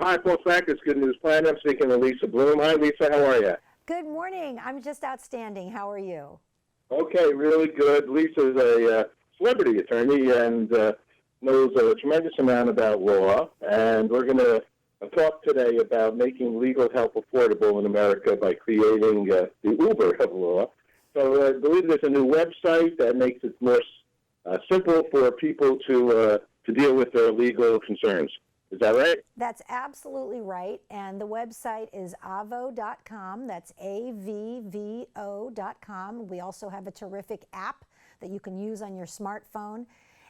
Hi, Paul Sackers, Good News Planet. I'm speaking to Lisa Bloom. Hi, Lisa. How are you? Good morning. I'm just outstanding. How are you? Okay, really good. Lisa's a celebrity attorney and knows a tremendous amount about law. And we're going to talk today about making legal help affordable in America by creating the Uber of law. So I believe there's a new website that makes it more simple for people to deal with their legal concerns. Is that right? That's absolutely right. And the website is avvo.com. That's AVVO.com. We also have a terrific app that you can use on your smartphone.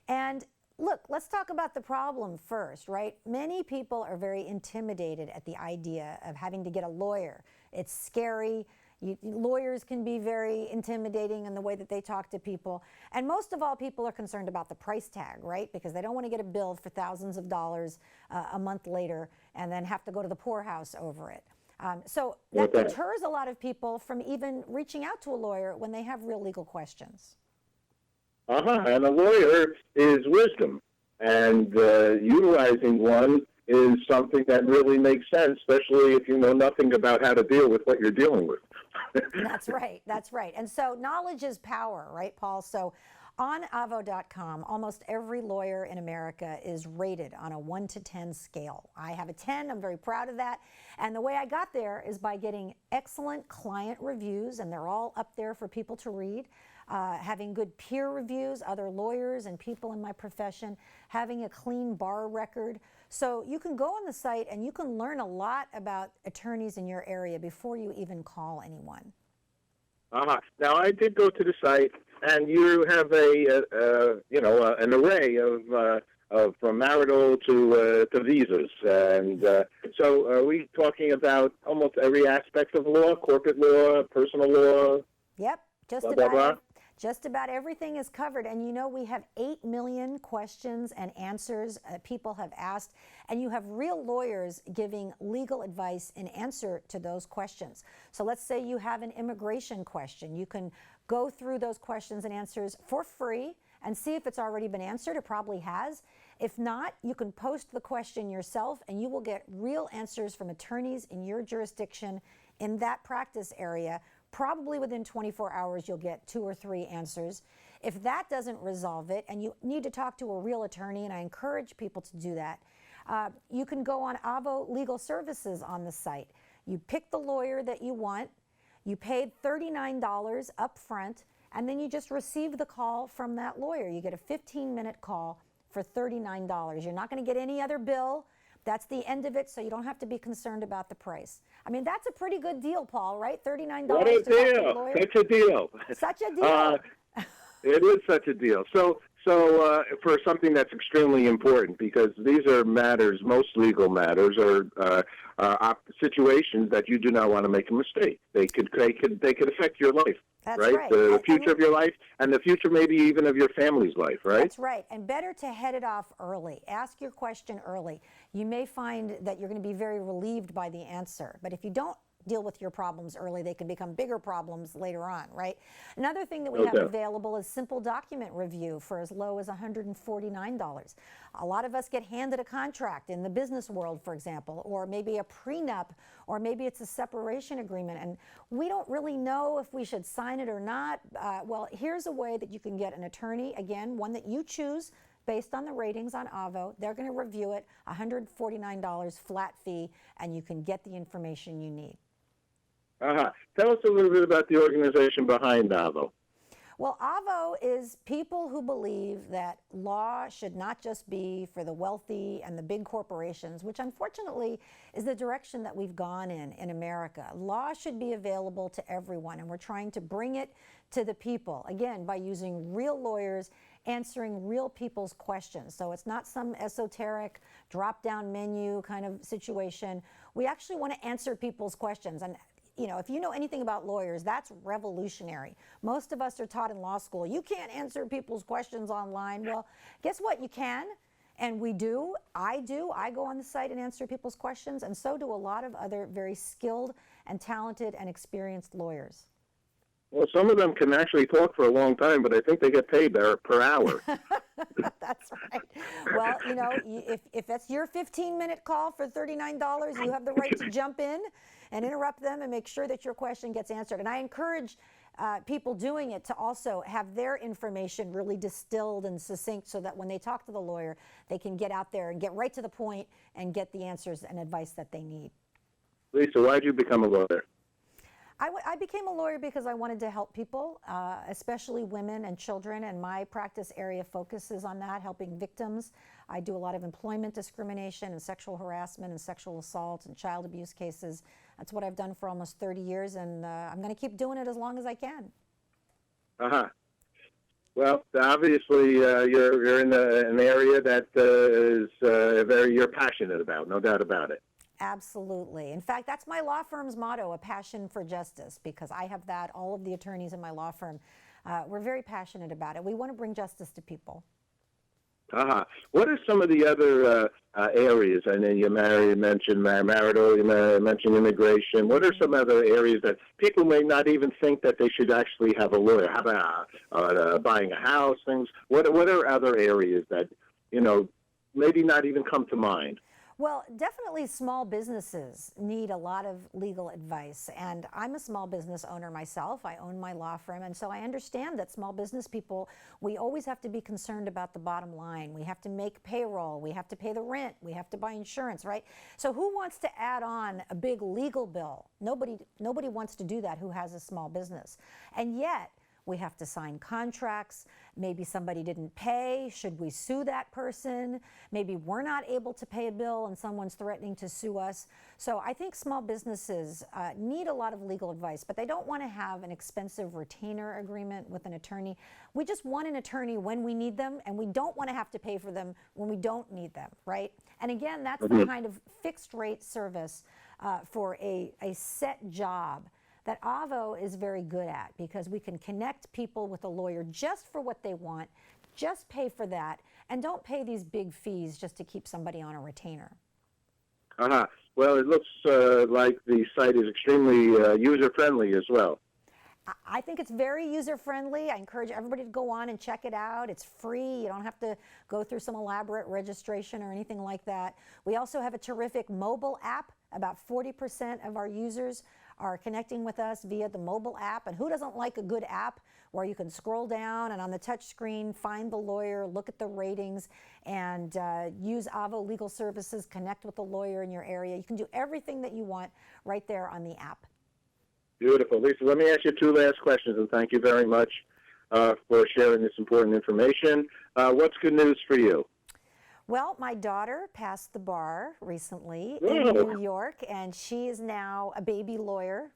And look, let's talk about the problem first, right? Many people are very intimidated at the idea of having to get a lawyer. It's scary. Lawyers can be very intimidating in the way that they talk to people. And most of all, people are concerned about the price tag, right? Because they don't want to get a bill for thousands of dollars a month later and then have to go to the poorhouse over it. So that deters a lot of people from even reaching out to a lawyer when they have real legal questions. And a lawyer is wisdom. And utilizing one is something that really makes sense, especially if you know nothing about how to deal with what you're dealing with. That's right. That's right. And so knowledge is power, right, Paul? So on avvo.com, almost every lawyer in America is rated on a 1 to 10 scale. I have a 10. I'm very proud of that. And the way I got there is by getting excellent client reviews, and they're all up there for people to read. Having good peer reviews, other lawyers and people in my profession, having a clean bar record. So you can go on the site and you can learn a lot about attorneys in your area before you even call anyone. Now, I did go to the site, and you have an array of from marital to visas. And so are we talking about almost every aspect of law, corporate law, personal law? Yep, just about everything is covered. And you know, we have 8 million questions and answers people have asked, and you have real lawyers giving legal advice in answer to those questions. So let's say you have an immigration question. You can go through those questions and answers for free and see if it's already been answered. It probably has. If not, you can post the question yourself, and you will get real answers from attorneys in your jurisdiction in that practice area. Probably within 24 hours, you'll get 2 or 3 answers. If that doesn't resolve it, and you need to talk to a real attorney, and I encourage people to do that, you can go on Avvo Legal Services on the site. You pick the lawyer that you want. You paid $39 up front, and then you just receive the call from that lawyer. You get a 15-minute call for $39. You're not going to get any other bill. That's the end of it, so you don't have to be concerned about the price. I mean, that's a pretty good deal, Paul, right? $39 What a deal. Such a deal. Such a deal. It is such a deal. So for something that's extremely important, because these are matters, most legal matters are situations that you do not want to make a mistake. They could affect your life. That's right? The future of your life, and the future maybe even of your family's life, right? That's right. And better to head it off early. Ask your question early. You may find that you're going to be very relieved by the answer. But if you don't deal with your problems early, they can become bigger problems later on, right? Another thing that we have available is simple document review for as low as $149. A lot of us get handed a contract in the business world, for example, or maybe a prenup, or maybe it's a separation agreement, and we don't really know if we should sign it or not. Well, here's a way that you can get an attorney, again, one that you choose based on the ratings on Avvo. They're going to review it, $149 flat fee, and you can get the information you need. Tell us a little bit about the organization behind Avvo. Well, Avvo is people who believe that law should not just be for the wealthy and the big corporations, which unfortunately is the direction that we've gone in America. Law should be available to everyone, and we're trying to bring it to the people, again, by using real lawyers answering real people's questions. So it's not some esoteric drop-down menu kind of situation. We actually want to answer people's questions. And you know, if you know anything about lawyers, that's revolutionary. Most of us are taught in law school, you can't answer people's questions online. Well, guess what? You can, and we do. I do. I go on the site and answer people's questions, and so do a lot of other very skilled and talented and experienced lawyers. Well, some of them can actually talk for a long time, but I think they get paid per hour. That's right. Well, you know, if that's your 15-minute call for $39, you have the right to jump in and interrupt them and make sure that your question gets answered. And I encourage people doing it to also have their information really distilled and succinct so that when they talk to the lawyer, they can get out there and get right to the point and get the answers and advice that they need. Lisa, why did you become a lawyer? I became a lawyer because I wanted to help people, especially women and children, and my practice area focuses on that, helping victims. I do a lot of employment discrimination and sexual harassment and sexual assault and child abuse cases. That's what I've done for almost 30 years, and I'm going to keep doing it as long as I can. Uh-huh. Well, obviously, you're in an area that you're passionate about, no doubt about it. Absolutely. In fact, that's my law firm's motto, a passion for justice, because I have that. All of the attorneys in my law firm, we're very passionate about it. We want to bring justice to people. Uh-huh. What are some of the other areas? I know you mentioned marital, you mentioned immigration. What are some other areas that people may not even think that they should actually have a lawyer? How about buying a house, things? What are other areas that, you know, maybe not even come to mind? Well, definitely small businesses need a lot of legal advice. And I'm a small business owner myself. I own my law firm. And so I understand that small business people, we always have to be concerned about the bottom line. We have to make payroll. We have to pay the rent. We have to buy insurance, right? So who wants to add on a big legal bill? Nobody wants to do that who has a small business. And yet, we have to sign contracts. Maybe somebody didn't pay. Should we sue that person? Maybe we're not able to pay a bill and someone's threatening to sue us. So I think small businesses need a lot of legal advice, but they don't want to have an expensive retainer agreement with an attorney. We just want an attorney when we need them, and we don't want to have to pay for them when we don't need them, right? And again, that's the kind of fixed rate service for a set job that Avvo is very good at, because we can connect people with a lawyer just for what they want, just pay for that, and don't pay these big fees just to keep somebody on a retainer. Uh-huh. Well, it looks like the site is extremely user-friendly as well. I think it's very user-friendly. I encourage everybody to go on and check it out. It's free. You don't have to go through some elaborate registration or anything like that. We also have a terrific mobile app. About 40% of our users are connecting with us via the mobile app. And who doesn't like a good app where you can scroll down and on the touch screen find the lawyer, look at the ratings, and use Avvo Legal Services, connect with the lawyer in your area. You can do everything that you want right there on the app. Beautiful. Lisa, let me ask you two last questions, and thank you very much for sharing this important information. What's good news for you? Well, my daughter passed the bar recently in New York, and she is now a baby lawyer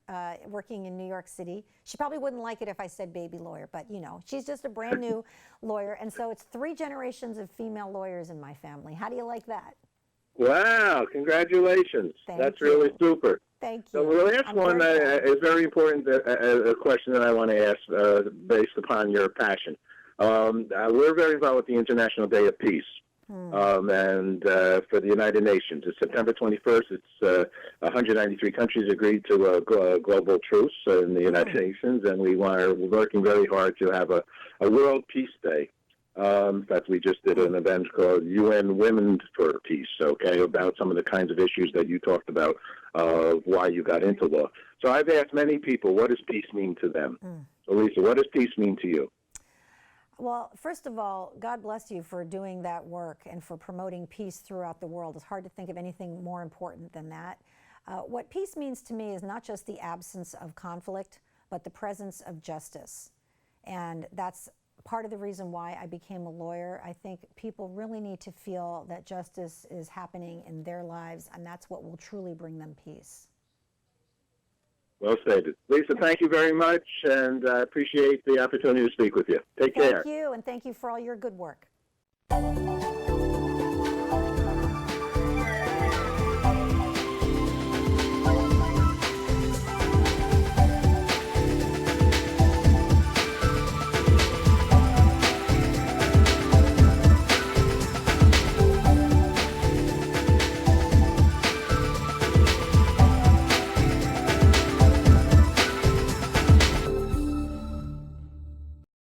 working in New York City. She probably wouldn't like it if I said baby lawyer, but you know, she's just a brand new lawyer. And so it's 3 generations of female lawyers in my family. How do you like that? Wow, congratulations. That's you. Really super. Thank you. So the last one is very important, a question that I want to ask based upon your passion. We're very involved with the International Day of Peace. And for the United Nations. It's September 21st. It's 193 countries agreed to a global truce in the United Nations, and we're working very hard to have a World Peace Day. In fact, we just did an event called UN Women for Peace, okay, about some of the kinds of issues that you talked about, why you got into law. So I've asked many people, what does peace mean to them? So Lisa, what does peace mean to you? Well, first of all, God bless you for doing that work and for promoting peace throughout the world. It's hard to think of anything more important than that. What peace means to me is not just the absence of conflict, but the presence of justice. And that's part of the reason why I became a lawyer. I think people really need to feel that justice is happening in their lives, and that's what will truly bring them peace. Well stated. Lisa, thank you very much, and I appreciate the opportunity to speak with you. Take care. Thank you, and thank you for all your good work.